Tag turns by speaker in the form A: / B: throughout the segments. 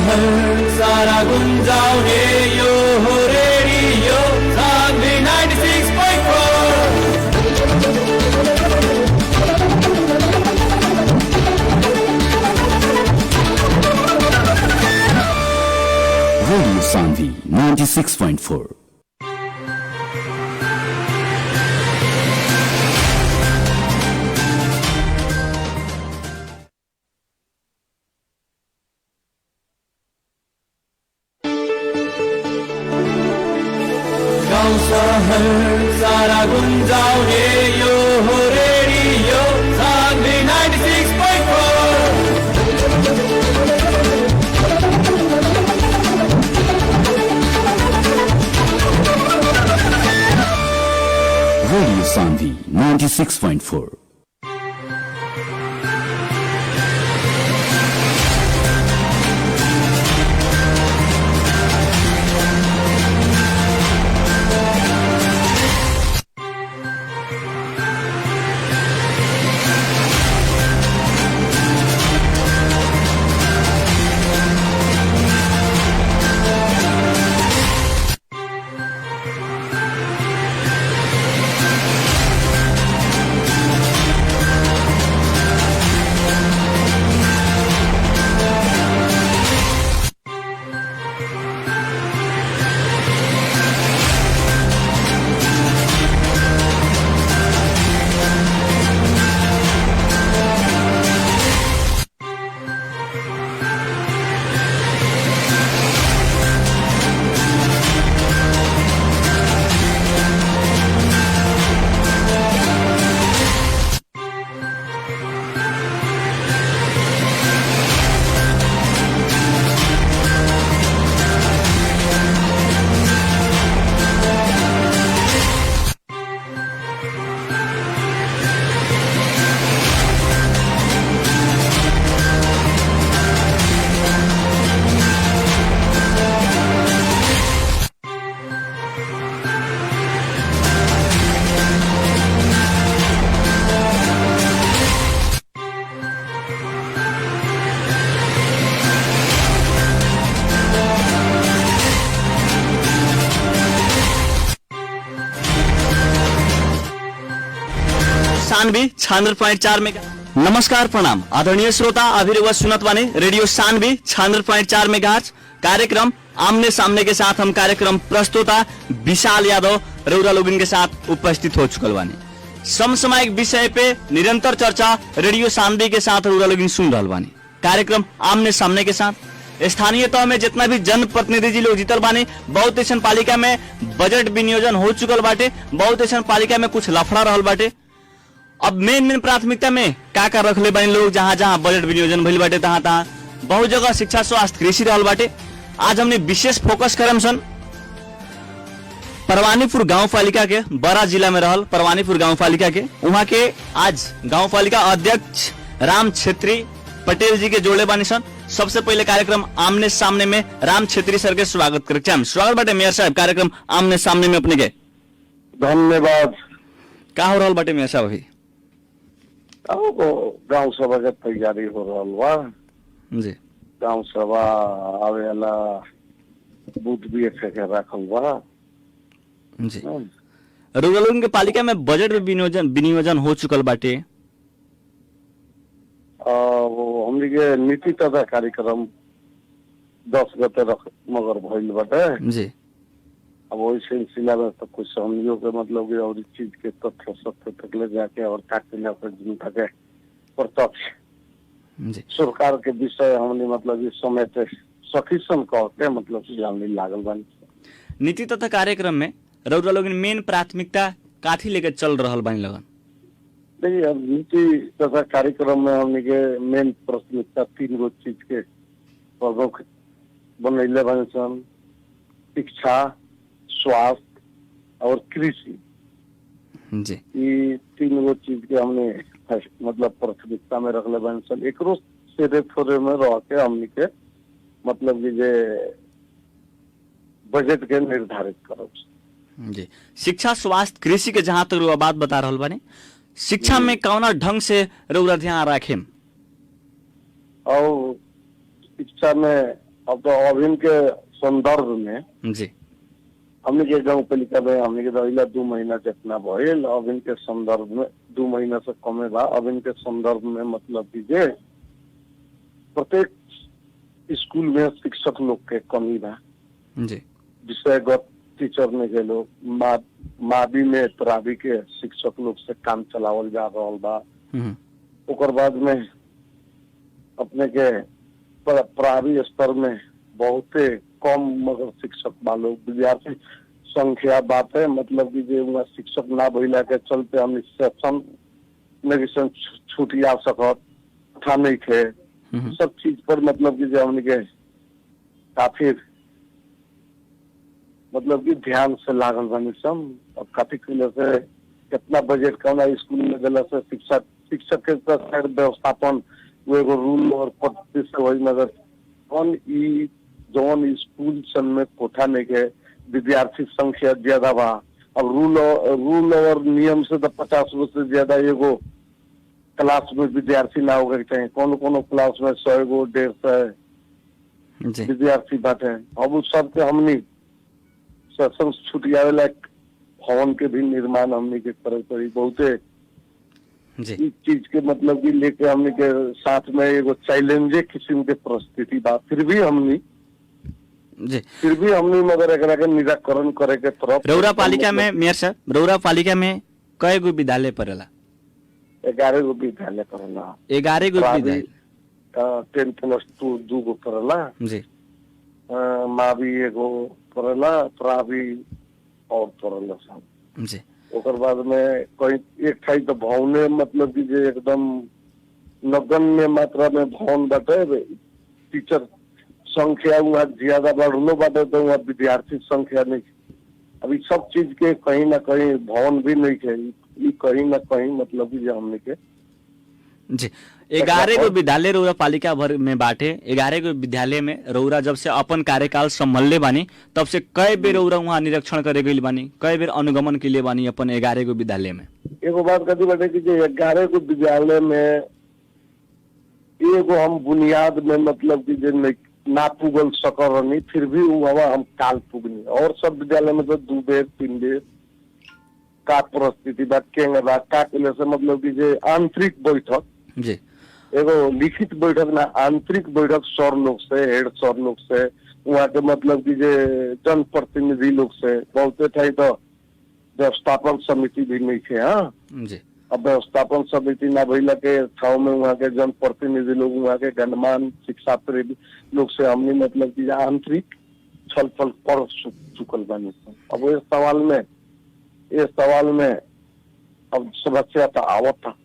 A: शहर सारा गुंजाओगे यो हो रेडियो सान्वी 96.4।
B: रेडियो सान्वी 96.4।
A: शहर सारा गुंजाओगे यो हो radio Sanvi 96.4।
B: Radio Sanvi 96.4।
C: Sanvi 96.4 mega. नमस्कार प्रणाम आदरणीय श्रोता, अभिरुवा सुनत वाने रेडियो सान्वी 96.4 मेगाहर्ट्ज कार्यक्रम आमने सामने के साथ हम कार्यक्रम प्रस्तुता विशाल यादव रौरा लोगन के साथ उपस्थित हो चुकल वानी। समसामयिक विषय पे निरंतर चर्चा रेडियो सान्वी के साथ रौरा लोगन सुन रहल वानी। कार्यक्रम आमने सामने के साथ स्थानीय तह में जितना भी जनप्रतिनिधि जी लोग जीतल बानी, बहुत ऐसा पालिका में बजट विनियोजन हो चुकल बाटे, बहुत ऐसा पालिका में कुछ लफड़ा रहल बाटे। अब मेन प्राथमिकता में का रखले बानी लोग, जहाँ जहाँ बजट विनियोजन भइल बाटे तहाँ तहाँ बहुत जगह शिक्षा स्वास्थ्य कृषि रहल बाटे। आज हमने विशेष फोकस करम सन परवानीपुर गांव पालिका के, बड़ा जिला में रहल परवानीपुर गांव पालिका के, वहाँ के आज गांव पालिका अध्यक्ष राम छेत्री पटेल जी के जोड़े बानी सन। सबसे पहले कार्यक्रम आमने सामने में राम छेत्री सर के स्वागत करे। स्वागत बाटे मेयर साहब कार्यक्रम आमने सामने में अपने के।
D: धन्यवाद।
C: का हो रहल बाटे मेयर साहब? अभी
D: गांव सभा के तैयारी हो रहल बा
C: जी।
D: गांव सभा आवे वाला बूथ भी एक रखल बा
C: जी। रूरल के पालिका में बजट विनियोजन हो चुकल बाटे।
D: हमनी के नीति तथा कार्यक्रम 10 गते मगर भइल बाटे
C: जी।
D: अब वही सिलसिला में तो कुछ हमनियों के मतलब कि और चीज के तथ्य सत्य तक ले जाके और काटने पर जनता के प्रत्यक्ष
C: जी
D: सरकार के विषय हमने मतलब इस समय से सखीसन कह के मतलब हमने लागल बानी।
C: नीति तथा कार्यक्रम में रउरा लोगन मेन प्राथमिकता काथी लेके चल रहल बानी लगन?
D: देखिए, अब नीति तथा कार्यक्रम में हमने के मेन प्राथमिकता 3 गो चीज के प्रमुख बनैले बानी सन: शिक्षा, स्वास्थ्य और कृषि।
C: जी।
D: ये 3 गो चीज के हमने मतलब प्राथमिकता में रखले बानी सन। एकरो से थोड़े में रह के हमने के मतलब कि जे बजट के निर्धारित करब।
C: जी। शिक्षा, स्वास्थ्य, कृषि के जहाँ तक बात बता रहल बानी, शिक्षा में कौना ढंग से रउरा ध्यान रखेम?
D: और शिक्षा में अब तो अभिन के संदर्भ में
C: जी
D: हमने के गाँव पालिका में हमने के रहिला 2 महीना जितना भइल, अब इनके संदर्भ में 2 महीना से कमे बा। अब इनके संदर्भ में मतलब दीजिए प्रत्येक स्कूल में शिक्षक लोग के कमी बा।
C: जी
D: विषयगत टीचर में के लोग मावी में प्रावी के शिक्षक लोग से काम चलावल जा रहा बा। ओकर बाद में अपने के प्रावी स्तर में बहुते कम मगर शिक्षक बा लोग। विद्यार्थी संख्या बात है मतलब कि जो वहाँ शिक्षक ना भइला के चलते हम सेक्शन में छूट जा सकत था नहीं थे। सब चीज पर मतलब कि जो हमने के काफी मतलब कि ध्यान से लागल बनी सम। अब काफी किलो से कितना बजट कौन स्कूल में दिला से शिक्षक के व्यवस्थापन वो एगो रूल और पद्धति से वही मगर कौन ई जौन स्कूल सन में कोठा नहीं के विद्यार्थी संख्या ज्यादा बा। अब रूल और नियम से तो 50 से ज्यादा एगो क्लास में विद्यार्थी ना होगा चाहिए। कोनो क्लास में 100 गो 150 विद्यार्थी बाटे। अब उस सब के हमनी सेशन छुटियावे लायक भवन के भी निर्माण हमनी के करे पड़ी। बहुते इस चीज के मतलब कि लेके हमनी के साथ में एगो चैलेंजे किस्म के परिस्थिति बा। फिर भी हमनी मगर एकरा के निराकरण करे के तरफ
C: रौरा पालिका में मेयर साहब रौरा पालिका में कई गो विद्यालय पड़ेला?
D: 11 गो विद्यालय पड़ेला।
C: 11 गो विद्यालय
D: 10+2 2 गो पड़ेला
C: जी।
D: मावी एगो पड़ेला प्रावी और पड़ेला सब
C: जी।
D: ओकर बाद में कहीं एक ठाई तो भवने मतलब कि जो एकदम नगण्य मात्रा में भवन बाटे। टीचर संख्या वहाँ ज्यादा बढ़लो बाटे तो वहाँ विद्यार्थी संख्या नहीं। अभी सब चीज के कहीं ना कहीं भवन भी नहीं है। कहीं ना कहीं मतलब कि हमने के
C: जी 11 गो विद्यालय रौरा पालिका भर में बाटे। 11 गो विद्यालय में रौरा जब से अपन कार्यकाल संभालले बानी तब से कई बेर रौरा वहाँ निरीक्षण करे गई बानी, कई बेर अनुगमन के लिए बानी अपन 11 गो विद्यालय में?
D: एगो बात कथी बाटे कि 11 गो विद्यालय में एगो हम बुनियाद में मतलब कि जो ना पुगल सकरनी फिर भी वहाँ हम काल पुगनी। और सब विद्यालय में तो 2 बेर 3 बेर का परिस्थिति बात केंगे बात का से मतलब कि जो आंतरिक बैठक
C: जी
D: एगो लिखित बैठक ना आंतरिक बैठक सर लोग से हेड सर लोग से वहाँ के मतलब कि जो जनप्रतिनिधि लोग से बहुते ठाई तो व्यवस्थापन समिति भी नहीं थे। हाँ
C: जी।
D: अब व्यवस्थापन समिति ना भइला के ठाव में वहाँ के जनप्रतिनिधि लोग वहाँ के गणमान्य शिक्षा प्रेमी लोग से हमने मतलब कि आंतरिक छल फल कर चुकल बानी। अब ये सवाल में अब समस्या तो आवत था।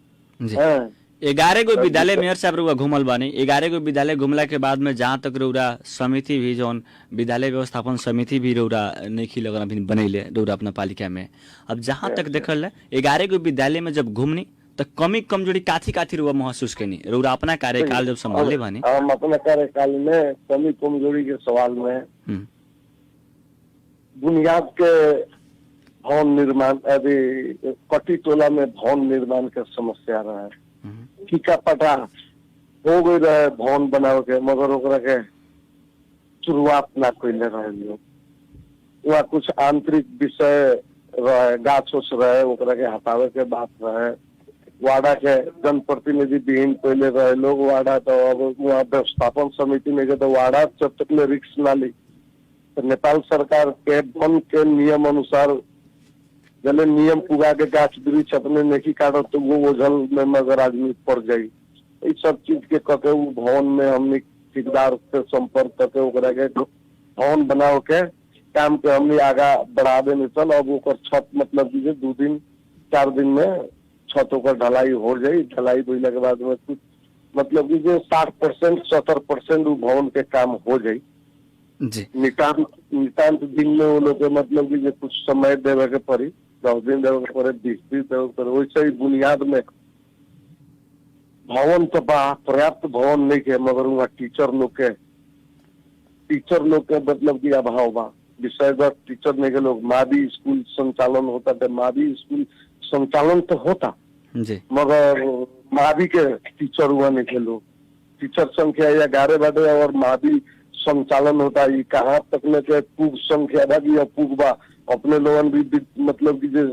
C: 11 गो विद्यालय मेयर साहब रउआ घूमल बानी। 11 गो विद्यालय घूमला के बाद में जहाँ तक रउरा समिति भी जौन विद्यालय व्यवस्थापन समिति भी रउरा नहीं लगन अभी बनैले रउरा अपना पालिका में। अब जहाँ तक देखल 11 गो विद्यालय में जब घूमनी तो कमी कमजोरी काथी रउआ महसूस कनी रउरा अपना कार्यकाल जब संभाले बानी?
D: हम अपना कार्यकाल में कमी कमजोरी के सवाल में बुनियाद के भवन निर्माण अभी कटी टोला में भवन निर्माण के समस्या रहा। टीका पटा हो गई रहे भवन बनावे के मगर ओकरा के शुरुआत ना कैले रहे लोग। वहाँ कुछ आंतरिक विषय रहे गाछ उछ रहे ओकरा के हटावे के बात रहे। वार्डा के जनप्रतिनिधि विहीन पहले रहे लोग वार्डा तो अब वहाँ व्यवस्थापन समिति में के तो वार्डा जब तक ले रिक्स ना ली तो नेपाल सरकार के वन के नियम अनुसार जले नियम पुगा के गाछ वृक्ष अपने नहीं काटो तो वो ओझल में मगर आदमी पड़ जाये। इस सब चीज के कके वो भवन में हमने ठेकेदार से संपर्क करके ओकरा के भवन बनाओ के काम के हमने आगा बढ़ा देने चल। अब ओकर छत मतलब की 2 दिन 4 दिन में छत ओकर ढलाई हो जाये। ढलाई भइला के बाद में कुछ मतलब की जो 60% 70% वो भवन के काम हो जाये। नितांत दिन में वो लोग मतलब की कुछ समय देवे के पड़ी 10 दिन देवे के पड़े 20 दिन देवे के पड़े। वैसे ही बुनियाद में भवन तो बा पर्याप्त भवन नहीं के मगर वहाँ टीचर लोग के मतलब की अभाव बा। विषयगत टीचर नहीं के लोग मावी स्कूल संचालन होता था। मावी स्कूल संचालन तो होता
C: जी
D: मगर मावी के टीचर हुआ नहीं के लोग। टीचर संख्या 11 बाटे और मावी संचालन होता है, ये कहाँ तक में के पुग संख्या बा या पुग बा, अपने लोगन भी मतलब कि जे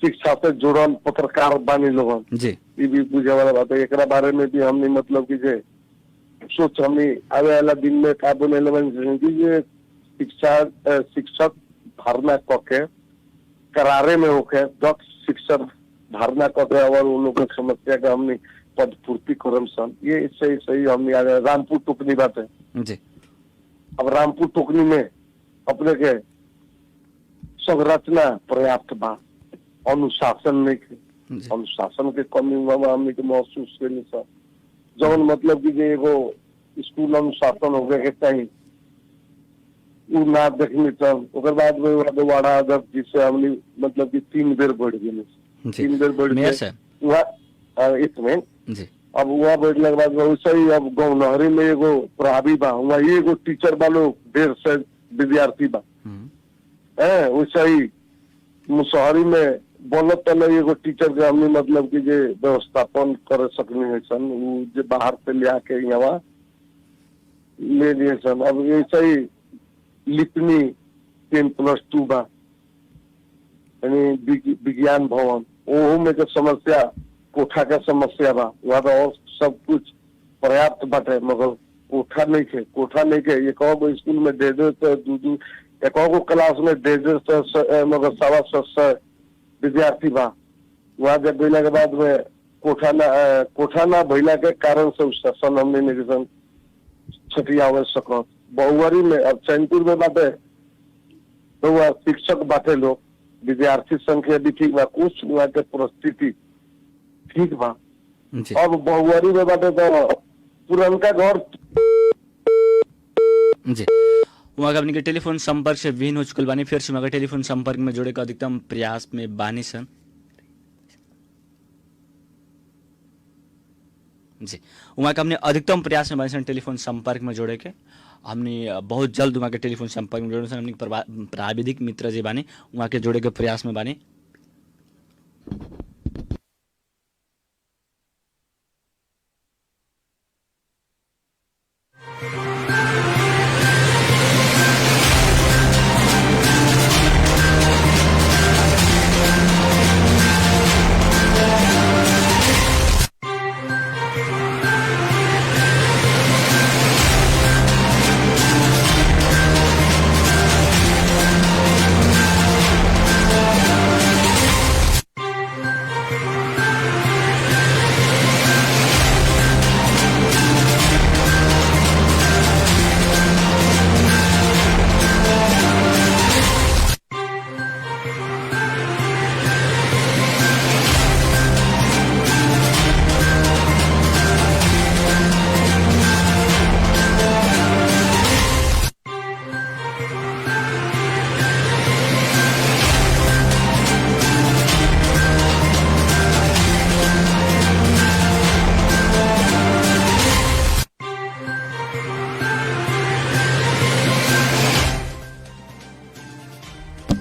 D: शिक्षा से जुड़ल पत्रकार बानी लोगन
C: जी
D: ये भी बुझे वाला बात है। एकरा बारे में भी हमने मतलब कि जे सोच हमने आवे वाला दिन में का बनेले बानी कि जे शिक्षक भरना कके करारे में होके दक्ष शिक्षक भरना कके और उन लोगों की समस्या का हमने पद पूर्ति करम सन, ये सही हमने आ गया। रामपुर टोकनी बात है
C: जी।
D: अब रामपुर टोकनी में अपने के संरचना पर्याप्त बा, अनुशासन नहीं के, अनुशासन के कमी हुआ हमने के महसूस करनी सर। जब मतलब कि एगो स्कूल अनुशासन हो गए के चाहिए उ ना देखने तब ओकर बाद में वाड़ा अध्यक्ष जिससे हमने मतलब कि 3 बेर बढ़ गए, 3 बेर बढ़ गए वहाँ इसमें
C: जी।
D: अब वहाँ बैठने के बाद वैसे ही अब गौनहरी में एगो प्रभावी बा, वहाँ एगो टीचर वालों 150 विद्यार्थी बा है, वैसे ही मुसहरी में बोलत तले एगो टीचर के हमने मतलब कि जे व्यवस्थापन कर सकनी है सन, वो जे बाहर से ले आके यहाँ ले लिए सन। अब ऐसे ही लिपनी 10+2 बा, यानी विज्ञान भवन ओहो में के समस्या कोठा का समस्या बा, वहाँ तो और सब कुछ पर्याप्त बाटे मगर कोठा नहीं के एक और स्कूल में 1.5 एक और क्लास में 1.5 मगर 700 विद्यार्थी बा, वहाँ जब भैला के बाद में कोठा ना भैला के कारण से शासन हमने निगसन छटियावे सकत। बहुवरी में अब चैनपुर में बाटे तो वह शिक्षक बाटे लोग, विद्यार्थी संख्या भी ठीक बा, कुछ वहाँ के परिस्थिति ठीक बा। अब बहुवरी में बाटे तो पुरनका घर
C: जी। वहाँ का अपने के टेलीफोन संपर्क से विहीन हो चुकल बानी, फिर से वहाँ का टेलीफोन संपर्क में जोड़े का अधिकतम प्रयास में बानी सन जी। वहाँ का हमने अधिकतम प्रयास में बानी सन टेलीफोन संपर्क में जोड़े के, हमने बहुत जल्द वहाँ के टेलीफोन संपर्क में जोड़े सन। हमने प्राविधिक मित्र जी बानी वहाँ के जोड़े के प्रयास में बानी।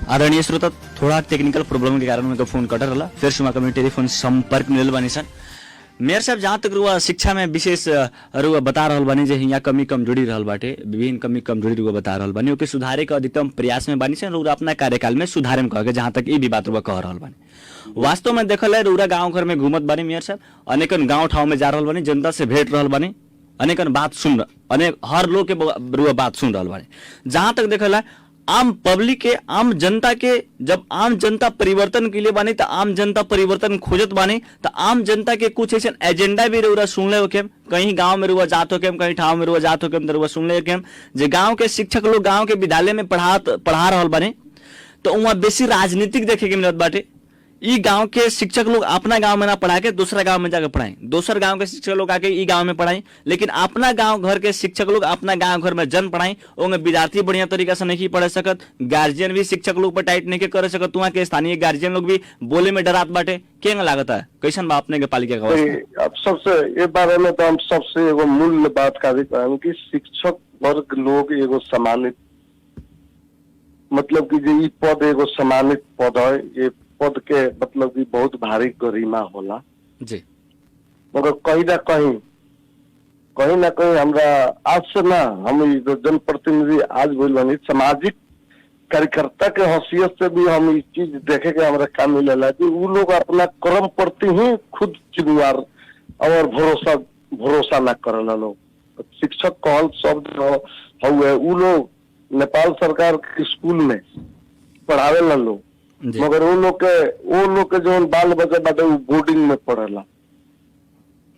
C: आदरणीय श्रोता, थोड़ा टेक्निकल प्रॉब्लम के कारण उनका फोन कट रहा, फिर से वहाँ टेलीफोन संपर्क मिलल बानी सन। मेयर साहब, जहाँ तक रुआ शिक्षा में विशेष रुआ बता रहल बानी जे यहाँ कमी कमजोरी रहल बाटे, विभिन्न कमी कमजोरी रुआ बता रहल बानी, ओके सुधारे का अधिकतम प्रयास में बानी सन। रुआ अपना कार्यकाल में सुधारे में कह, जहाँ तक ये भी बात रुआ कह रहल बानी। वास्तव में देखल है रुआ गाँव घर में घूमत बानी मेयर साहब, अनेकन गाँव ठाव में जा रहल बानी, जनता से भेंट रहल बानी, अनेकन बात सुन, अनेक हर लोग के रुआ बात सुन रहल बानी। जहाँ तक देखल है आम पब्लिक के, आम जनता के, जब आम जनता परिवर्तन के लिए बानी तो आम जनता परिवर्तन खोजत बानी, तो आम जनता के कुछ ऐसे एजेंडा भी रुआ सुन ले होके, कहीं गांव में रुआ जात होके, कहीं ठाव में रुआ जात होके, रुआ सुन ले होके जे गांव के शिक्षक लोग गांव के विद्यालय में पढ़ा रहल बानी, तो वहाँ बेसी राजनीतिक देखे के मिलत बाटे। ई गांव के शिक्षक लोग अपना गांव में ना पढ़ा के दूसरा गांव में जाकर पढ़ाएं, दूसर गांव के शिक्षक लोग आके ई गांव में पढ़ाएं, लेकिन अपना गांव घर के शिक्षक लोग अपना गांव घर में जन पढ़ाएं, उनमें विद्यार्थी बढ़िया तरीका से नहीं पढ़ सकत, गार्जियन भी शिक्षक लोग पर टाइट नहीं कर सकत, वहाँ के स्थानीय गार्जियन लोग भी बोले में डरात बाटे। क्या लागत है, कैसन बा अपने के पालिका का?
D: अब सबसे ये बारे में तो हम सबसे एगो मूल्य बात का कि शिक्षक वर्ग लोग एगो सम्मानित, मतलब कि जो ई पद एगो सम्मानित पद है, ये पद के मतलब कि बहुत भारी गरिमा होला
C: जी,
D: मगर कहीं ना कहीं कहीं ना कहीं हमरा आज से ना हम ई जो जनप्रतिनिधि आज बोल बनी सामाजिक कार्यकर्ता के हैसियत से भी हम इस चीज देखे के हमरा काम मिलेला कि वो लोग अपना कर्म प्रति ही खुद जिम्मेवार और भरोसा ना करेला लोग। शिक्षक कहल शब्द हुए वो लोग नेपाल सरकार के स्कूल में पढ़ावेला लोग,
C: जी।
D: मगर वो लोग के जो बाल बच्चा बाटे वो बोर्डिंग में पढ़ेला,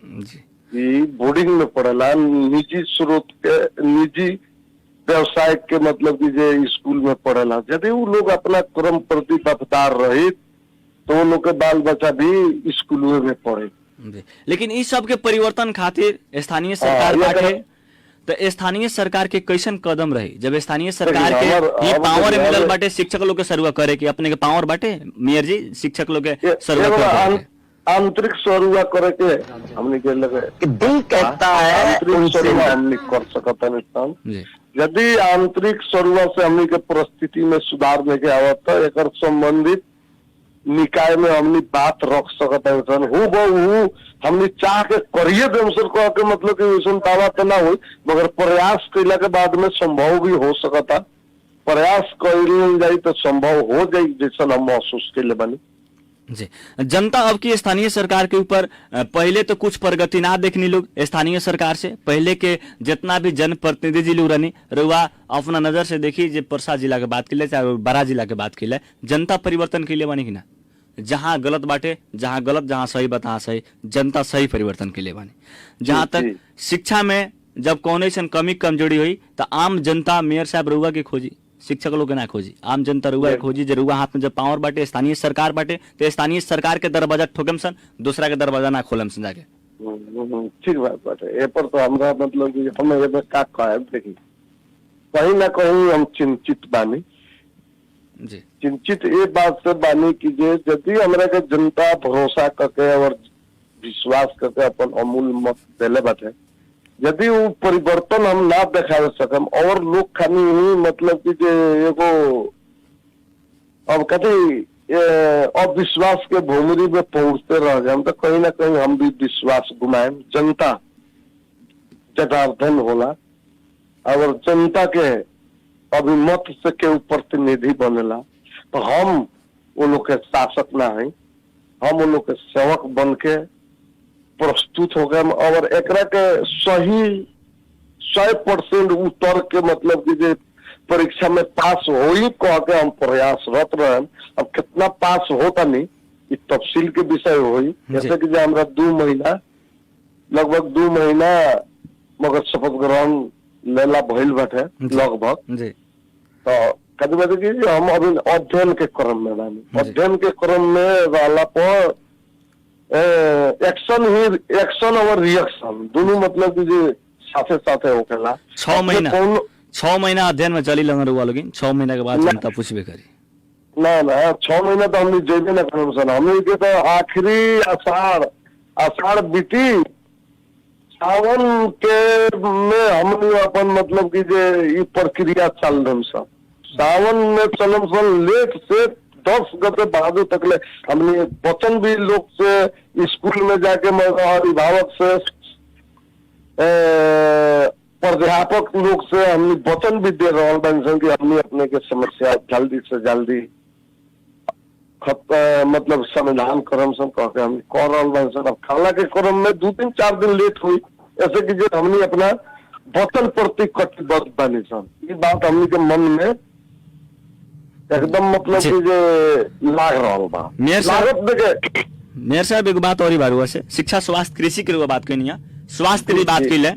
C: जी
D: ई बोर्डिंग में पढ़ेला, निजी स्रोत के निजी व्यवसाय के मतलब कि जे स्कूल में पढ़ेला। यदि वो लोग अपना कर्म प्रति वफादार रही तो वो लोग के बाल बच्चा भी स्कूल में पढ़े।
C: जी। लेकिन इस सब के परिवर्तन खातिर स्थानीय सरकार
D: ये
C: बाटे,
D: तो-
C: तो स्थानीय सरकार के कैसन कदम रही जब स्थानीय सरकार
D: देखिए,
C: के
D: हमर-
C: ये
D: हमर
C: पावर
D: बिहार
C: मिलल
D: में-
C: बाटे शिक्षक लोग के सर्वे करे के, अपने के पावर बाटे मेयर जी शिक्षक लोग के सर्वे
D: एगो
C: करे
D: आंतरिक सरुआ करे के हमने के लगे
E: दिल कहता है
D: आंतरिक
E: उनसे
D: सरुआ
E: ना।
D: हमने कर सकता नहीं।
C: जी
D: यदि आंतरिक सरुआ से हमने के परिस्थिति में सुधार लेके आवत तो एक संबंधित निकाय में हमने बात रख सकता है। हूँ हमने चाह के करिए देमसर कह के मतलब कि वैसन दावा तो ना हो, मगर प्रयास कैला के बाद में संभव भी हो सकता। प्रयास कैल जाए तो संभव हो जाए जैसा हम महसूस कैले बनी।
C: जी। जनता अब की स्थानीय सरकार के ऊपर पहले तो कुछ प्रगति ना देखनी लोग स्थानीय सरकार से, पहले के जितना भी जनप्रतिनिधि लोग रहनी रुआ अपना नजर से देखी, जे परसा जिला के बात के लिए चाहे बारा जिला के बात के लिए जनता परिवर्तन के लिए बनी कि ना? जहां गलत बाटे जहां गलत, जहां सही बता सही, जनता सही परिवर्तन के लिए बनी। जहां
D: जी,
C: तक
D: जी।
C: शिक्षा में जब कौन ऐसा कमी कमजोरी हुई तो आम जनता मेयर साहब रुआ के खोजी, शिक्षक लोग के ना खोजी, आम जनता रुआ के खोजी। जे रुआ हाथ में जब पावर बाटे स्थानीय सरकार बाटे तो स्थानीय सरकार के दरवाजा ठोकम सन, दूसरा के दरवाजा ना खोलम सन जाके।
D: ठीक बात बाटे। ए पर तो हमरा मतलब कि हम एमे का कहब, देखी कहीं ना कहीं हम चिंतित बानी।
C: जी
D: चिंतित ये बात से बानी कि जे यदि हमरा के जनता भरोसा करके और विश्वास करके अपन अमूल्य मत देले बाटे, यदि वो परिवर्तन हम ना दिखा सकम और लोग खानी ही मतलब कि जे एगो अब कथी अविश्वास के भूमि में पहुंचते रह जाए तो कहीं ना कहीं हम भी विश्वास गुमाएं। जनता जनार्दन होला और जनता के अभिमत से के प्रतिनिधि बनेला, तो हम वो लोग के शासक ना है, हम वो लोग के सेवक बन के प्रस्तुत हो गए और एकरा के सही 100% उत्तर के मतलब कि जे परीक्षा में पास हो ही कह के हम प्रयासरत रहे। अब कितना पास होता नहीं ये तफसील के विषय होई। जैसे कि जो हमरा 2 महीना लगभग 2 महीना मगर शपथ ग्रहण लेला भइल बाटे लगभग।
C: जी
D: तो कभी बात की हम अभी अध्ययन के क्रम में बानी।
C: जी।
D: अध्ययन के क्रम में रहला पर एक्शन और रिएक्शन दोनों मतलब कि जे साथे साथे होखेला।
C: 6 महीना
D: कौन
C: 6 महीना अध्ययन में चली लंगर हुआ लोगिन, 6 महीना के बाद
D: ना।
C: जनता पूछबे करी।
D: ना 6 महीना तो हमने जेबे ना करम सन। हमने के तो आखिरी आषाढ़ बीती सावन के में हमने अपन मतलब कि जे ई प्रक्रिया चल रही सन। सावन में चलम सन लेट से 10 गते बाद तक ले हमने वचन भी लोग से स्कूल में जाके अभिभावक से प्राध्यापक लोग से हमने वचन भी दे रहा कि हमने अपने के समस्या जल्दी से जल्दी मतलब समाधान करम सन कह के हमने कह रहा। अब खाला के क्रम में 2-3-4 दिन लेट हुई ऐसे कि जो हमने अपना वचन प्रति कटिबद्ध बनी सन। ये बात हमने के मन में एकदम मतलब कि जे लाग रहा बा।
C: मेयर साहब-
D: लागत देखे
C: मेयर साहब एक बात और ही बार हुआ से शिक्षा स्वास्थ्य कृषि के बात करनी है, स्वास्थ्य की बात
D: जी।
C: की ले,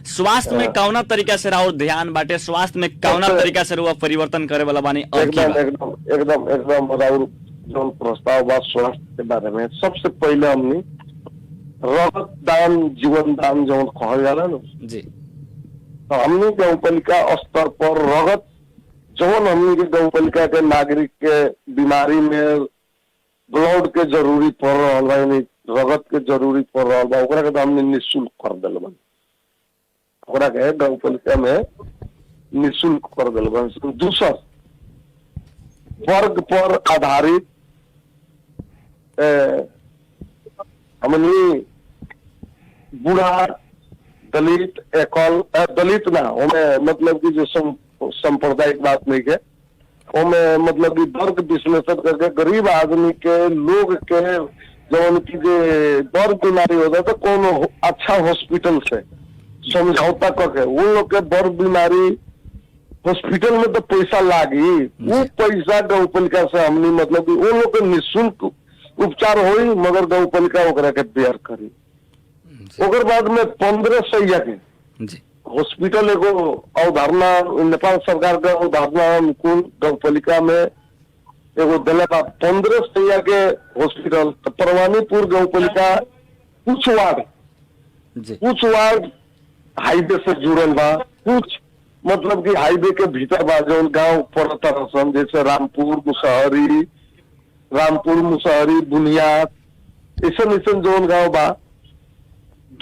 C: स्वास्थ्य में कौना तरीका से राउर ध्यान बाटे, स्वास्थ्य में कौना तरीका से रुआ परिवर्तन करे वाला बानी और की
D: एकदम
C: बात?
D: एकदम एकदम राउर जो प्रस्ताव बा स्वास्थ्य के बारे में सबसे पहले हमने रगत दान जीवन दान जो कहल जाला ना,
C: जी
D: तो हमने गाँवपालिका स्तर पर रगत जौन हमने के गाँवपालिका के नागरिक के बीमारी में ब्लड के जरूरी पड़ रहा बा, यानी रगत के जरूरी पड़ रहा बा, ओकरा के तो हमने निःशुल्क कर दिल बा। ओकरा के गाँवपालिका में निःशुल्क कर दिल बा। दूसरा वर्ग पर आधारित हमने बूढ़ा दलित एकल दलित ना ओमे मतलब कि जो सांप्रदायिक बात नहीं है, ओमे मतलब कि वर्ग विश्लेषण करके गरीब आदमी के लोग के जौन की जे वर्ग बीमारी होता है तो कौन अच्छा हॉस्पिटल से समझौता करके उन लोग के वर्ग बीमारी हॉस्पिटल में तो पैसा लागी, वो पैसा गौपालिका से हमने मतलब कि उन लोग के निःशुल्क उपचार होई, मगर गौपालिका ओकरा के बेयर करी। ओकर बाद में 15 सैया के हॉस्पिटल एगो अवधारणा नेपाल सरकार का अवधारणा अनुकूल गौपालिका में एगो दिले बा 15 सैया के हॉस्पिटल। तो परवानीपुर गौपालिका कुछ वार्ड हाईवे से जुड़ल बा, कुछ मतलब कि हाईवे के भीतर बा जौन गाँव पड़ता रसन, जैसे रामपुर मुसहरी बुनियाद ऐसा जौन गाँव बा।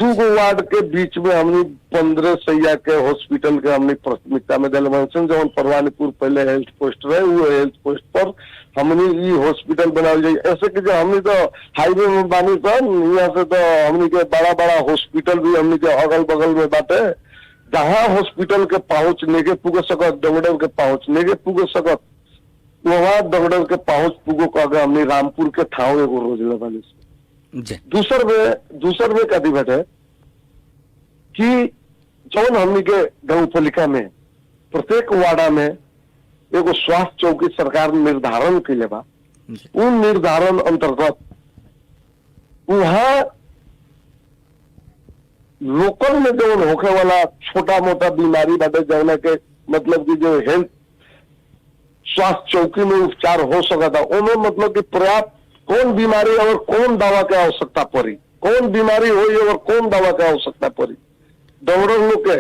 D: 2 वार्ड के बीच में हमने 15 सैया के हॉस्पिटल के हमने प्राथमिकता में दिल सन। जौन परवानीपुर पहले हेल्थ पोस्ट रहे, वो हेल्थ पोस्ट पर हमने ये हॉस्पिटल बनाल जाए। ऐसे कि जो हमने तो हाईवे में बानी सन, यहाँ से तो हमने के बड़ा बड़ा हॉस्पिटल भी हमने के अगल बगल में बाटे, जहाँ हॉस्पिटल के पहुंच नेगे पुग सकत, डगडर के पहुंच नेगे पुग सकत, वहाँ डगडर के पहुंच पुगो कह हमने रामपुर के ठाव एगो रोज लगाली। दूसर में कथी बटे कि जौन हमनी के गौपालिका में प्रत्येक वार्डा में एगो स्वास्थ्य चौकी सरकार निर्धारण के बा। उन निर्धारण अंतर्गत वहाँ लोकल में जौन होखे वाला छोटा मोटा बीमारी बाटे जौना के मतलब कि जो हेल्थ स्वास्थ्य चौकी में उपचार हो सकता, उनमें मतलब कि पर्याप्त कौन बीमारी और कौन दवा की आवश्यकता पड़ी, कौन बीमारी हुई और कौन दवा की आवश्यकता पड़ी, डॉक्टर लोग के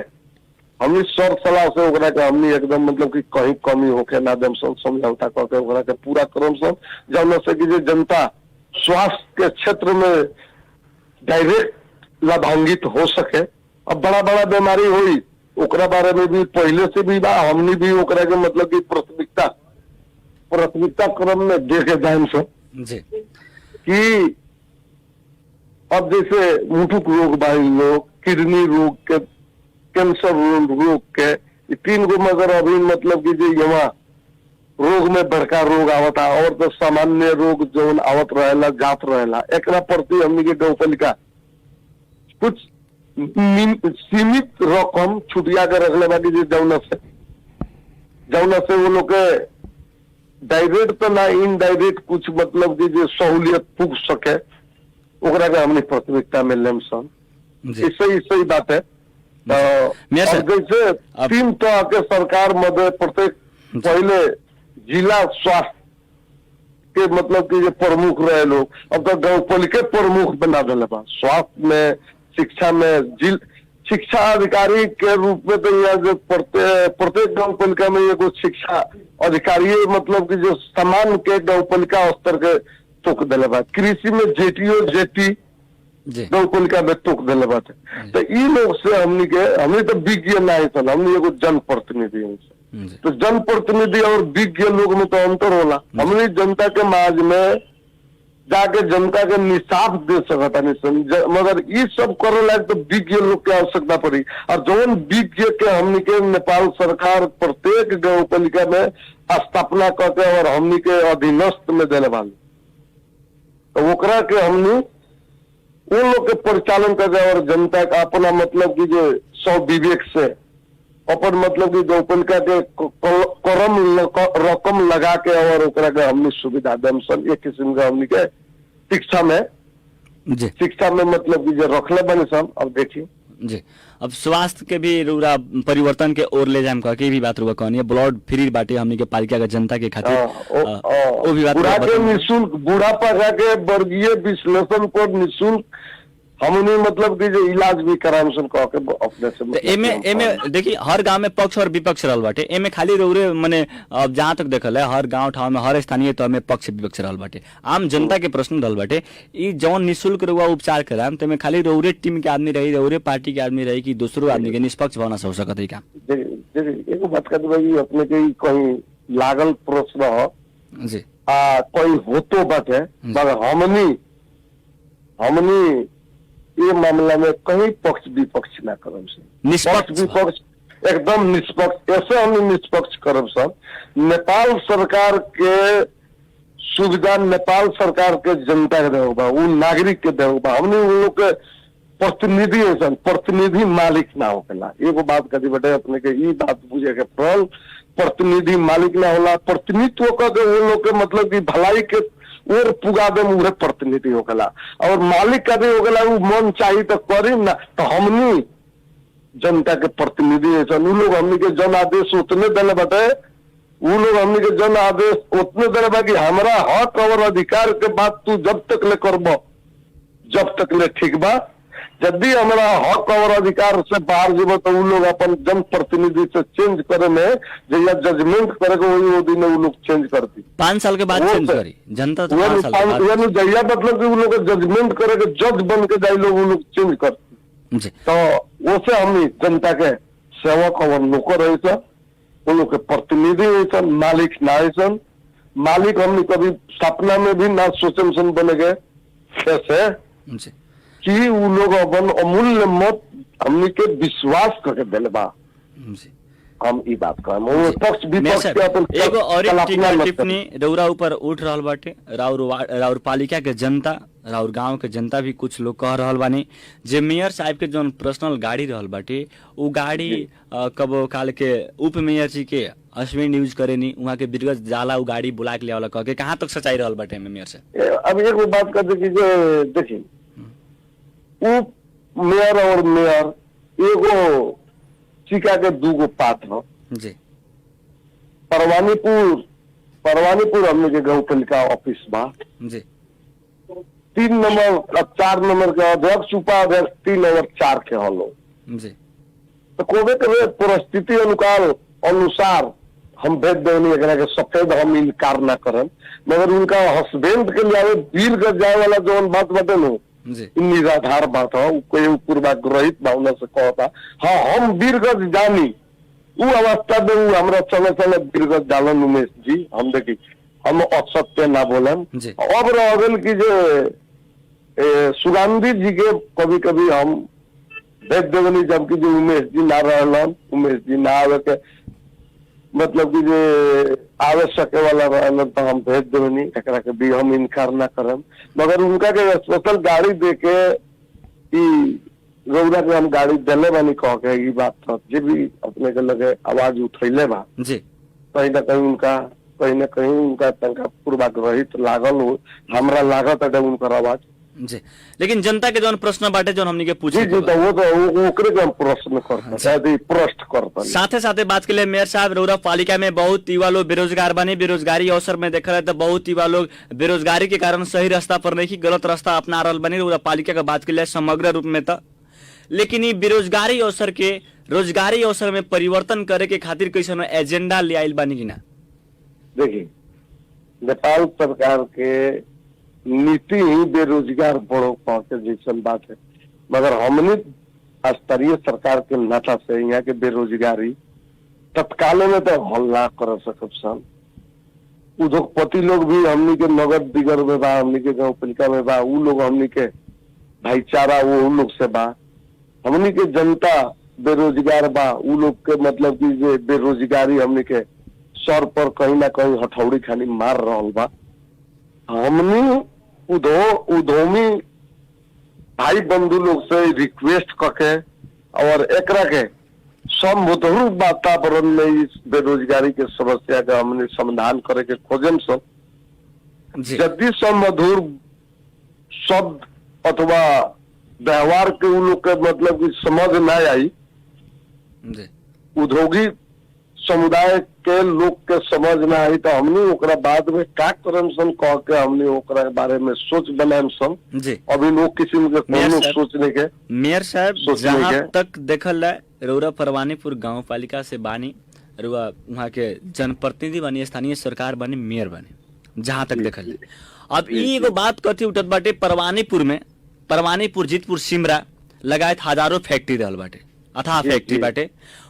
D: हमने सर सलाह से ओकरा के हमने एकदम मतलब कि कहीं कमी होके ना दम समझौता करके ओकरा के पूरा करम सब, जौन से कि जो जनता स्वास्थ्य के क्षेत्र में डायरेक्ट लाभान्वित हो सके। अब बड़ा बड़ा बीमारी हुई ओकरा बारे में भी पहले से भी बा, हमने भी ओकरा के मतलब कि प्राथमिकता क्रम में देखे जाए सब कि अब जैसे मुठुक रोग बाई लोग, किडनी रोग के, कैंसर रोग के, 3 गो मगर अभी मतलब कि जो यहाँ रोग में बड़का रोग आवता और तो सामान्य रोग जो आवत रहेला जात रहेला, एकरा प्रति हमनी के गौपालिका कुछ सीमित रकम छुटिया के रखले बाकी जो जौना से वो लोग के डायरेक्ट तो ना इनडायरेक्ट कुछ मतलब कि जो सहूलियत पुग सके ओकरा के हमने प्राथमिकता में लेम सन। सही बात है। तो जैसे 3 तरह के सरकार मध्य प्रत्येक पहले जिला स्वास्थ्य के मतलब कि जो प्रमुख रहे लोग, अब तो गौपालिका प्रमुख बना दिले बा। स्वास्थ्य में, शिक्षा में शिक्षा अधिकारी के रूप में तो यहाँ जो प्रत्येक गौपालिका में ये कुछ शिक्षा अधिकारी मतलब कि जो समान के गौपालिका स्तर के तुक दिले बा। कृषि में जेटी गौपालिका में तुक दिले बा। तो ये लोग से हमने तो विज्ञ नहीं सन, हमने एगो जनप्रतिनिधि हैं। तो जनप्रतिनिधि और विज्ञ लोग में तो अंतर होला। हमने जनता के माज में जाके जनता के निसाफ दे सकता नहीं, मगर ये सब करे लायक तो विज्ञ लोग की आवश्यकता पड़ी। और जौन विज्ञ के हमनी के नेपाल सरकार प्रत्येक गौपालिका में स्थापना करके और हमनी के अधीनस्थ में देने वाले, तो ओकरा के हमनी उन लोग के परिचालन करके और जनता का अपना मतलब कि जो सौ विवेक से अपन मतलब कि गौपालिका के रकम लगा के और ओकरा के हमनी सुविधा देम सन। एक किस्म का हमनी के शिक्षा में मतलब कि जो रखले बने सन। अब देखिए
C: जी, अब स्वास्थ्य के भी रूरा परिवर्तन के ओर ले जाए कह के भी बात रुआ कहनी है, ब्लड फ्री बाटे हमनी के पालिका के जनता के खातिर वो भी बात
D: बुढ़ा के निःशुल्क बुढ़ापा के वर्गीय विश्लेषण पर निःशुल्क हमने मतलब कि जो इलाज भी कराम सन कह के अपने से
C: एमे देखिए हर गांव में पक्ष और विपक्ष रहल बाटे। एमे खाली रौरे मने अब जहां तक देखल है हर गांव ठाव में हर स्थानीय तौर में पक्ष विपक्ष रहल बाटे। आम जनता के प्रश्न रहल बाटे ई जौन निःशुल्क रुआ उपचार कराम तेमे खाली रौरे टीम के आदमी रही, रौरे पार्टी के आदमी रही कि दूसरो आदमी के निष्पक्ष भावना से हो सकत है का?
D: एगो बात कर भाई अपने के कहीं लागल प्रश्न हो
C: जी
D: कोई होतो बाटे, मगर हमनी ये मामला में कहीं पक्ष विपक्ष ना करम सन,
C: निष्पक्ष
D: विपक्ष एकदम निष्पक्ष, ऐसे हम निष्पक्ष करम सन। नेपाल सरकार के सुविधा नेपाल सरकार के जनता के देव बा, वो नागरिक के देव बा, हमने उन लोग के प्रतिनिधि है, प्रतिनिधि मालिक ना होकेला। एगो बात कदी बटे अपने के ई बात बुझे के पड़ल, प्रतिनिधि मालिक ना होला, प्रतिनिधित्व करके वो लोग के मतलब की भलाई के और पुगा दे मुझे प्रतिनिधि होकेला, और मालिक कदी होकेला वो मन चाहिए तो करी ना, तो हमनी जनता के प्रतिनिधि है, वो लोग हमनी के जन आदेश उतने दिले बटे, वो लोग हमनी के जन आदेश उतने दिले बा कि हमारा हक और अधिकार के बात तू जब तक ले करबो जब तक ले ठीक बा, यदि हमारा हक और अधिकार से बाहर जीवो तो वो लोग अपन जन प्रतिनिधि से चेंज करे में जैया जजमेंट करेगा वही वो दिन वो लोग चेंज करती
C: 5 साल के बाद चेंज करी जनता तो 5 साल के बाद
D: जैया मतलब कि वो लोग जजमेंट करेगा, जज बन के जाए लोग वो लोग चेंज करती।
C: जी
D: तो वो से हम जनता के सेवक और नौकर है सर, वो लोग के प्रतिनिधि है सर, मालिक ना है सर। मालिक हमने कभी सपना में भी ना सोचम सन बने गए कैसे
C: जी
D: कि वो लोग अपन अमूल्य मत हमने के विश्वास करके दिले बा।
C: जी
D: हम ई बात कहम, वो पक्ष विपक्ष के अपन
C: एगो और
D: कल्पना मत
C: टिप्पणी रौरा ऊपर उठ रहल बाटे, राउर पालिका के जनता, राउर गांव के जनता भी कुछ लोग कह रहल बानी जे मेयर साहब के जो पर्सनल गाड़ी रहल बाटे उ गाड़ी कबो काल के उप मेयर जी के अश्विन यूज करेनी, वहाँ के बिरगज जाला उ गाड़ी बुला के लियावला कह के, कहाँ तक सच्चाई रहल बाटे मेयर से?
D: अब एक बात करते कि जो देखिए उप मेयर और मेयर एगो चिका के दूगो पात्र हो।
C: जी
D: परवानीपुर हमने के गाँव पालिका ऑफिस बा,
C: जी
D: 3 नंबर 4 नंबर के अध्यक्ष उपाध्यक्ष 3 और 4 के हलो,
C: जी
D: तो कोबे कबे परिस्थिति अनुसार हम भेज देनी एकरा के सफेद हम इनकार ना करम, मगर उनका हस्बैंड के लिए वीरगंज जाए वाला जो बात बते नो
C: जी
D: निराधार बात हो, कोई पूर्वाग्रहित भावना से कहता हाँ हम वीरगंज जानी, वो अवस्था में वो हमरा चले वीरगंज जालन उमेश जी, हम देखी हम असत्य ना बोलन।
C: जी।
D: अब रह गल की जो सुगंधी जी के कभी कभी हम भेज देवनी, जबकि जो उमेश जी ना रहलन, उमेश जी ना आवे के मतलब कि जो आवे सके वाला रहलन तो हम भेज देवनी, एकरा के भी हम इनकार ना करम, मगर उनका के स्पेशल गाड़ी दे के रौदा के हम गाड़ी दिले बानी कह के ये बात था जे भी अपने के लगे आवाज उठैले बा
C: जी
D: कहीं ना कहीं उनका तंका पूर्वाग्रहित लागल हो, हमरा लागत है उनका आवाज।
C: जी लेकिन जनता के जौन प्रश्न बाटे जौन हमनी के पूछे
D: जी जी तो वो ओकरे के हम प्रश्न करते शायद प्रश्न करते।
C: साथे साथे बात के लिए मेयर साहब रौरा पालिका में बहुत युवा लोग बेरोजगार बने, बेरोजगारी अवसर में देखा रहे तो बहुत युवा लोग बेरोजगारी के कारण सही रास्ता पर नहीं गलत रास्ता अपना रहल बनी रौरा पालिका का बात के लिए समग्र रूप में तो, लेकिन ये बेरोजगारी अवसर के रोजगारी अवसर में परिवर्तन करे के खातिर कैसे एजेंडा ले आयल बानी कि ना?
D: देखिए नेपाल सरकार के नीति ही बेरोजगार बढ़ो पहुंचे जैसन बात है, मगर हमने स्तरीय सरकार के नाता से यहाँ के बेरोजगारी तत्काल में तो हल ना कर सकब सन। उद्योगपति लोग भी हमनी के नगद दिगर में बा, हमनी के गाँव पालिका में बा, वो लोग हमनी के भाईचारा वो लोग से बा, हमनी के जनता बेरोजगार बा, वो लोग के मतलब की जो बेरोजगारी हमनी के सर पर कहीं ना कहीं हथौड़ी खानी मार रहा बा। हमनी उद्यमी भाई बंधु लोग से रिक्वेस्ट करके और एकरा के समृद्ध वातावरण में इस बेरोजगारी के समस्या का हमने समाधान करे के खोजम सब। यदि समधुर शब्द अथवा व्यवहार के उन लोग के मतलब की समझ ना आई, उद्योगी समुदाय के लोग के समझ ना आई, तो हमने ओकरा बाद में का करम सन कह के हमने ओकरा बारे में सोच बनाएम सन। अभी लोग किसी के कोनो सोचने के
C: मेयर साहब जहाँ तक देखल है रौरा परवानीपुर गांव पालिका से बानी, रुआ वहाँ के जनप्रतिनिधि बनी, स्थानीय सरकार बनी, मेयर बनी, जहाँ तक देखल है। अब एगो बात कथी उठत बाटे परवानीपुर जीतपुर सिमरा लगायत हजारों फैक्ट्री रहल बाटे, अथाह फैक्ट्री बाटे।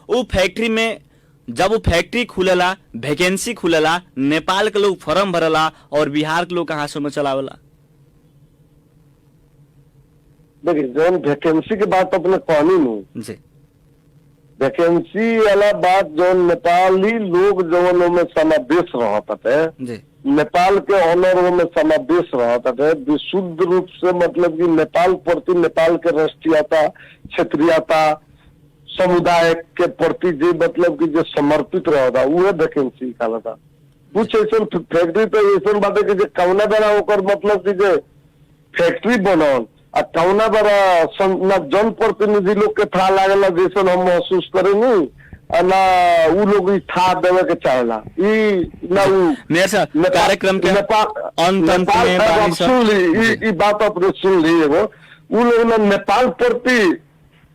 C: वो फैक्ट्री में जब वो फैक्ट्री खुलेला, वैकेंसी खुलेला, नेपाल के लोग फॉर्म भरला और बिहार के लोग कहाँ से चलावेला?
D: देखिए जौन वैकेंसी के बात अपने कहनी नू,
C: जी
D: वैकेंसी वाला बात जो नेपाली लोग जौन में समावेश रहता है,
C: जी
D: नेपाल के ऑनर में समावेश रहता है, विशुद्ध रूप से मतलब कि नेपाल प्रति, नेपाल के राष्ट्रीयता, क्षेत्रीयता, समुदाय के प्रति जो मतलब कि जो समर्पित रहता वह वैकेंसी निकाला था। कुछ ऐसा फैक्ट्री तो ऐसा बात है कि जो कौना बेरा होकर मतलब कि जो फैक्ट्री बनल आ कौना बेरा ना जनप्रतिनिधि लोग के था लागला जैसे हम महसूस करेंगे ना उ लोग था देवे के चाहेला ना
C: मेयर साहब कार्यक्रम के अंत में बानी साहब
D: सुन ली बात अपने सुन ली एगो उ लोग ना नेपाल प्रति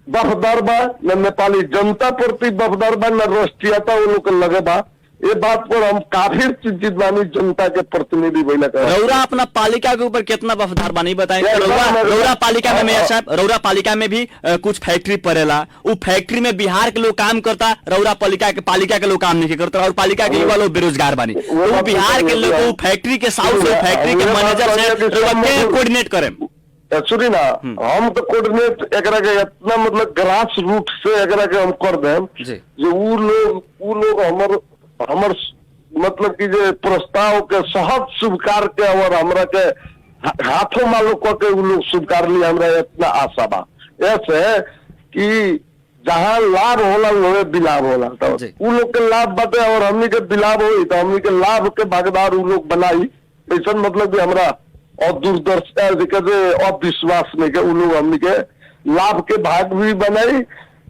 D: वफादार बा, न नेपाली जनता प्रति वफादार बा, न राष्ट्रीयता वो लोग के लगे बा। ये बात पर हम काफी चिंतित बानी जनता के प्रतिनिधि बना कर।
C: रौरा अपना पालिका के ऊपर कितना वफादार बानी बताएं। रौरा पालिका में मेयर साहब, रौरा पालिका में भी कुछ फैक्ट्री पड़ेला, वो फैक्ट्री में बिहार के लोग काम करता, रौरा पालिका के लोग काम नहीं करता और पालिका के युवा लोग बेरोजगार बानी। वो बिहार के लोग फैक्ट्री के साउथ से, फैक्ट्री के मैनेजर से कोऑर्डिनेट करें।
D: सुनी ना, हम तो कोऑर्डिनेट एकरा के इतना मतलब ग्रास रूट से एकरा के हम कर दें जो उ लोग हमर मतलब कि जो प्रस्ताव के सहज स्वीकार के और हमरा के हाथों मालो के उ लोग स्वीकार लिया, हमरा इतना आशा बा। ऐसे कि जहाँ लाभ होला लोहे बिलाभ होला, तो उ लोग के लाभ बाटे और हमनी के बिलाभ होई तो हमनी के लाभ के भागीदार उ लोग बनाई। ऐसा मतलब कि हमरा और दूरदर्शिता अविश्वास नहीं के उ लोग हमनी के लाभ के भाग भी बनाई,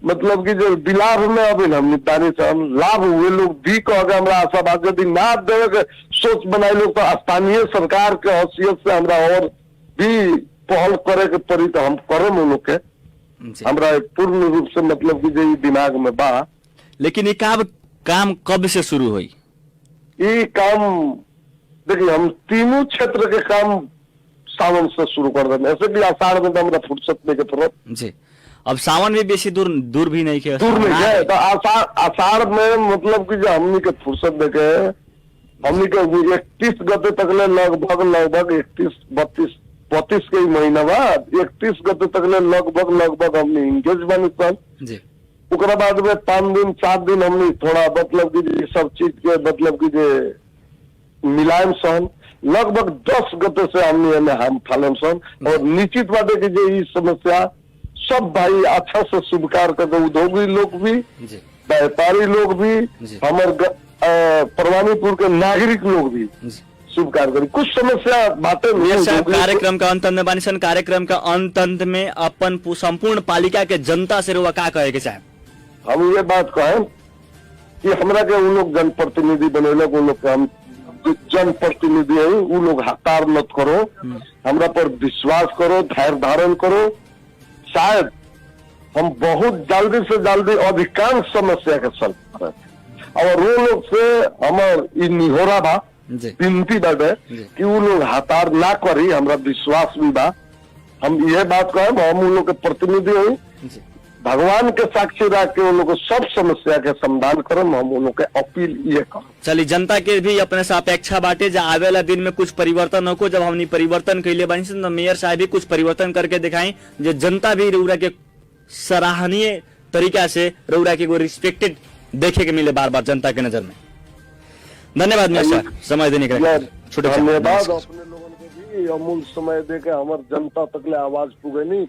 D: मतलब कि जो बिलाभ में अभी हम निपटाने से हम लाभ हुए लोग दी कह हमरा आशा बात यदि ना देवे के सोच बनाए लोग तो स्थानीय सरकार के हैसियत से हमरा और भी पहल करे के पड़ी तो हम करे लोग के हमरा पूर्ण रूप से मतलब कि जो दिमाग में बा।
C: लेकिन ये काम कब से शुरू हुई?
D: ये काम देखिए हम तीनों क्षेत्र के काम सावन से शुरू कर देंगे, ऐसे भी आषाढ़ में तो हमरा फुर्सत नहीं के पड़त जी।
C: अब सावन भी बेसी दूर भी नहीं है,
D: दूर नहीं है तो आषाढ़ में मतलब कि जो हमनी के फुर्सत देके हमनी के 31 गते तक ले लगभग 31-32 के महीना बाद 31 गते तक ले लगभग हमने इंगेज बनी सन जी। उसके बाद में 5 दिन 7 दिन हमने थोड़ा मतलब कि सब चीज के मतलब कि जो मिलायम सन, लगभग 10 गते से हमने हम फालम सन और निश्चित बात है कि जो ये समस्या सब भाई अच्छा से स्वीकार कर दो, उद्योगी लोग भी, व्यापारी लोग भी, हमारे परवानीपुर के नागरिक लोग भी स्वीकार करें। कुछ समस्या बातें
C: कार्यक्रम का अंत में बानिसन, कार्यक्रम का अंत में अपन संपूर्ण पालिका के जनता से रुआ का कहे के चाहे?
D: हम ये बात कहें कि हमरा के उन लोग जनप्रतिनिधि बनेले, उन लोग के हम जनप्रतिनिधि है, वो लोग हकार मत करो, हमरा पर विश्वास करो, धैर्य धारण करो। शायद हम बहुत जल्दी से जल्दी अधिकांश समस्या के सॉल्व करें और वो लोग से हमार निहोरा बा, विनती बाटे कि वो लोग हतार ना करी, हमरा विश्वास भी बा। हम यह बात कहें हम उन लोग के प्रतिनिधि हुई, भगवान के साक्षी रख के उन लोग सब समस्या के समाधान करम, हम उन लोग के अपील ये कर।
C: चलिए जनता के भी अपने से अपेक्षा बाटे जब आवेला दिन में कुछ परिवर्तन हो, जब हमने परिवर्तन के लिए बनी तो मेयर साहब भी कुछ परिवर्तन करके दिखाई, जो जनता भी रउरा के सराहनीय तरीका से रउरा के रिस्पेक्टेड देखे के मिले बार बार जनता के नजर में। धन्यवाद मेयर साहब समय देने के लिए।
D: धन्यवाद अपने लोगों के भी अमूल्य समय दे के हमारे जनता तक ले आवाज पुगनी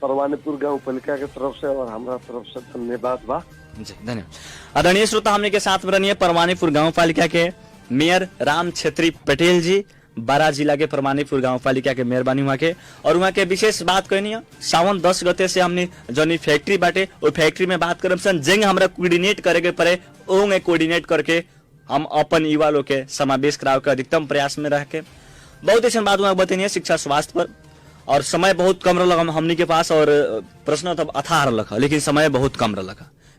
D: परवानीपुर गांव पालिका के तरफ से और हमारा तरफ से धन्यवाद बा
C: जी। धन्यवाद। आदरणीय श्रोता, हमने के साथ बनिए परवानीपुर गांव पालिका के मेयर राम छेत्री पटेल जी, बारा जिला के परवानीपुर गांव पालिका के मेयर बानी वहाँ के। और वहाँ के विशेष बात कहनी है, सावन 10 गते से हमने जौन फैक्ट्री बाटे वो फैक्ट्री में बात करम सन, जेंग हमरा कोऑर्डिनेट करे के पड़े ओंगे कोऑर्डिनेट करके हम अपन युवा लोग के समावेश कराव के अधिकतम प्रयास में रह के बहुत ऐसा बात वहाँ बताइए शिक्षा स्वास्थ्य पर। और समय बहुत कम रहा हमनी के पास और प्रश्न तब अथाह रहा, लेकिन समय बहुत कम रहा।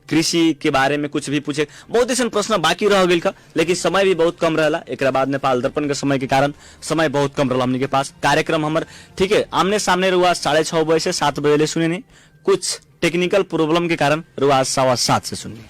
C: कृषि के बारे में कुछ भी पूछे, बहुत ऐसा प्रश्न बाकी रह गई, लेकिन समय भी बहुत कम रहा। एक बाद नेपाल दर्पण के समय के कारण समय बहुत कम रहा हमनी के पास। कार्यक्रम हमारे ठीक है आमने सामने रुआ 6:30 बजे से 7 बजे ले सुने नहीं, कुछ टेक्निकल प्रॉब्लम के कारण रुआ 7:15 से सुनिए।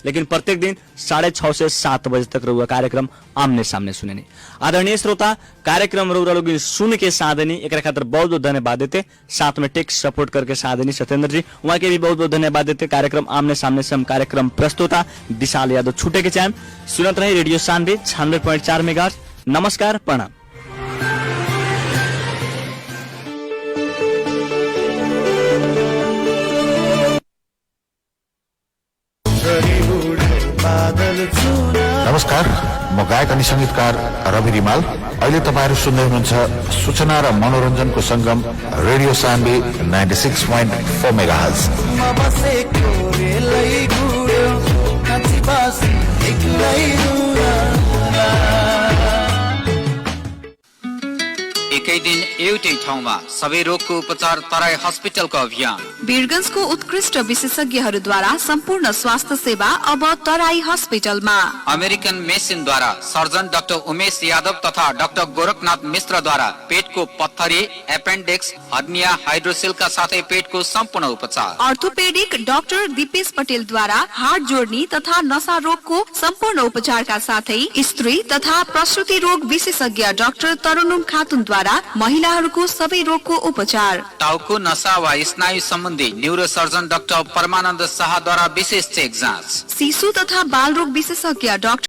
C: लेकिन प्रत्येक दिन 6:30 से 7 बजे तक रहुआ कार्यक्रम आमने सामने सुनेनी। आदरणीय श्रोता, कार्यक्रम रहुआ लोग सुन के साधनी एक खातिर बहुत बहुत धन्यवाद देते। साथ में टेक्स सपोर्ट करके साधनी सत्येंद्र जी, वहाँ के भी बहुत बहुत धन्यवाद देते। कार्यक्रम आमने सामने से हम कार्यक्रम प्रस्तुता विशाल यादव छूटे के चाहे सुनत रहे रेडियो सानवी 96.4 मेगाहर्ट्ज। नमस्कार, प्रणाम।
E: नमस्कार, म गायक अनि संगीतकार रवि रिमाल। अहिले तपाईहरु सुन्दै हुनुहुन्छ सूचना र मनोरञ्जनको संगम रेडियो सानवी 96.4 मेगाहर्ज।
F: एकै दिन एउटै ठाउँमा सबै रोगको उपचार तराई हस्पिटलको अभियान।
G: वीरगंजको उत्कृष्ट विशेषज्ञहरूद्वारा सम्पूर्ण स्वास्थ्य सेवा अब तराई हस्पिटलमा।
F: अमेरिकन मेसिनद्वारा सर्जन डाक्टर उमेश यादव तथा डाक्टर गोरखनाथ मिश्रद्वारा पेटको पत्थरी, एपेन्डिक्स, हर्निया, हाइड्रोसिलका साथै पेटको सम्पूर्ण उपचार।
G: अर्थोपेडिक डाक्टर दिपेश पटेलद्वारा हार्ट जोड्नी तथा नसा रोगको सम्पूर्ण उपचारका साथै स्त्री तथा प्रसूति रोग विशेषज्ञ डाक्टर तरुणुम खातुनद्वारा महिलाहरूको सबै रोगको उपचार।
F: टाउको नसा वा स्नायु सम्बन्धी न्यूरो सर्जन डाक्टर परमानन्द शाहद्वारा विशेष चेक जाँच।
G: शिशु तथा बाल रोग विशेषज्ञ डाक्टर